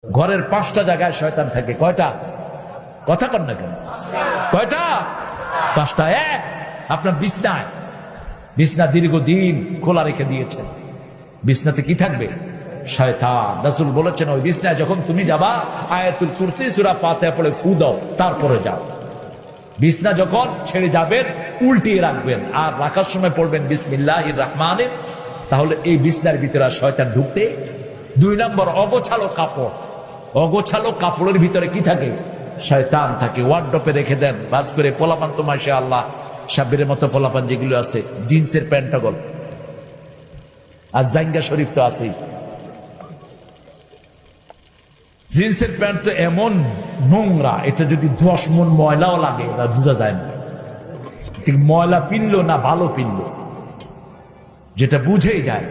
ঘরের 5টা জায়গায় শয়তান থাকে। কয়টা? কথা কন না কেন? কয়টা? 5টা। এক, আপনার বিছনায়। বিছনা দীর্ঘদিন খোলা রেখে দিয়েছেন, বিছনাতে কি থাকবে? শয়তান। রাসূল বলেছেন ওই বিছনায় যখন তুমি যাবা আয়াতুল কুরসি সূরা ফাতিহা পড়ে ফু দাও, তারপরে যাও। বিছনা যখন ছেড়ে যাবেন উল্টিয়ে রাখবেন, আর রাখার সময় পড়বেন বিসমিল্লাহির রহমানির। তাহলে এই বিছনার ভিতরে আর শয়তান ঢুকতে। 2 নম্বর, অগোছালো কাপড়। অগোছালো কাপড়ের ভিতরে কি থাকে? শয়তান থাকে। ওয়ার্ডরোবে রেখে দেন বাস করে। পোলাপান তো মাশাআল্লাহ সাব্বিরের মতো পোলাপান যেগুলো আছে, জিন্সের প্যান্টটা গল, আর জাঙ্গা শরীফ তো আছেই। জিন্সের প্যান্ট তো এমন নোংরা, এটা যদি 10 মণ ময়লাও লাগে তা বোঝা যায় না ঠিক ময়লা পিনলো না ভালো পিনলো, যেটা বুঝেই যায়।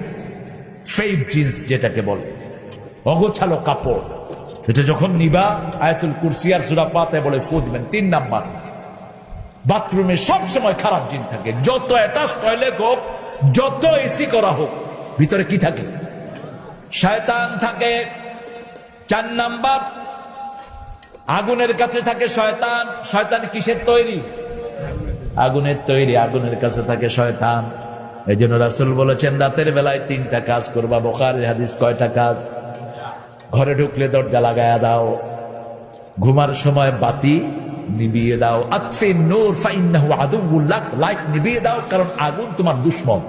ফেড জিন্স যেটাকে বলে, অগোছালো কাপড়। এটা যখন নিবা আয়াতুল কুরসি আর সূরা ফাতিহা বলে ফু দিবেন। 3 নাম্বার, বাথরুমে সব সময় খারাপ জিন থাকে। যত অ্যাটাচ টয়লেট হোক, যত এসি করা হোক, ভিতরে কি থাকে? শয়তান থাকে। 4 নাম্বার, আগুনের কাছে থাকে শয়তান। শয়তান কিসের তৈরি? আগুনের তৈরি। আগুনের কাছে থাকে শয়তান। এই জন্য রাসূল বলেছেন রাতের বেলায় 3টা কাজ করবা। বুখারীর হাদিস। কয়টা কাজ? ঘরে ঢুকলে দরজা লাগায়া দাও, ঘুমার সময় বাতি নিভিয়ে দাও। আতফিন নূর ফাইন্নাহু আদুউল লাক, লাইট নিভিয়ে দাও, কারণ আগুন তোমার দুশমন।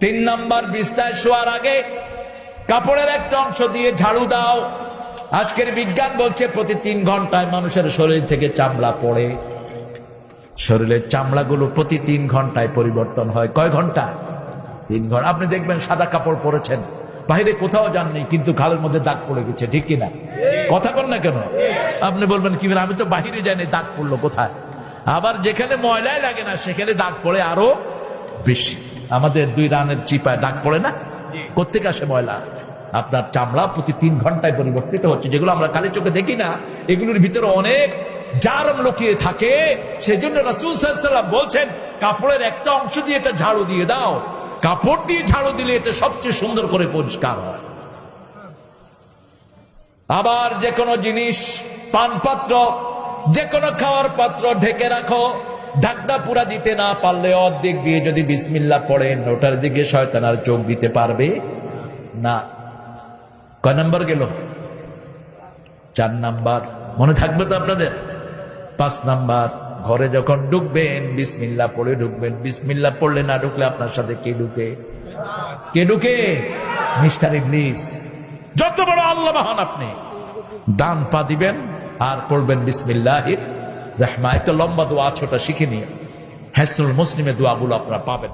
3 নাম্বার, বিছনায় শোয়ার আগে কাপড়ের একটা অংশ দিয়ে ঝাড়ু দাও। আজকের বিজ্ঞান বলছে প্রতি 3 ঘন্টায় মানুষের শরীর থেকে চামড়া পড়ে। শরীরের চামড়াগুলো প্রতি 3 ঘন্টায় পরিবর্তন হয়। কয় ঘন্টা? 3 ঘন্টা। আপনি দেখবেন সাদা কাপড় পরেছেন, বাইরে কোথাও যাননি, কিন্তু খালের মধ্যে দাগ পড়ে গেছে, ঠিক কিনা? কথা কন না কেন? আপনি বলবেন কি আমি তো বাহিরে যাইনি, দাগ পড়লো কোথায়? আবার যেখানে ময়লাই লাগে না সেখানে দাগ পড়ে আরো বেশি। আমাদের 2 রানের চিপায় দাগ পড়ে না? কোত্থেকে আসে ময়লা? আপনার চামড়া প্রতি 3 ঘন্টায় পরিবর্তিত হচ্ছে। যেগুলো আমরা কালি চোখে দেখি না, এগুলোর ভিতরে অনেক জারম লুকিয়ে থাকে। সেজন্য রাসূল সাল্লাল্লাহু আলাইহি ওয়াসাল্লাম বলছেন কাপড়ের একটা অংশ দিয়ে এটা ঝাড়ু দিয়ে দাও। কাপড় দিয়ে ঝাড়ু দিলে এটা সবচেয়ে সুন্দর করে পরিষ্কার হয়। আবার যে কোনো জিনিস, পানপাত্র, যে কোনো খাওয়ার পাত্র ঢেকে রাখো। ঢাকনা পুরা দিতে না পারলে অর্ধেক দিয়ে যদি বিসমিল্লাহ পড়েন, ওটার দিকে শয়তান আর চোখ দিতে পারবে না। কয় নাম্বার গেল? 4 নাম্বার। মনে থাকবে তো আপনাদের? 5 নাম্বার, ঘরে যখন ঢুকবেন বিসমিল্লাহ পড়ে ঢুকবেন। বিসমিল্লাহ পড়লে না ঢুকলে আপনার সাথে কে ঢুকে? কে ঢুকে? মিস্টার ইবলিস। যত বড় আল্লাহ মহান আপনি, ডান পা দিবেন আর পড়বেন বিসমিল্লাহির রহমানির। লম্বা দোয়া ছোটা শিখে নিয়ে হিসনুল মুসলিমে দোয়াগুলো আপনারা পাবেন।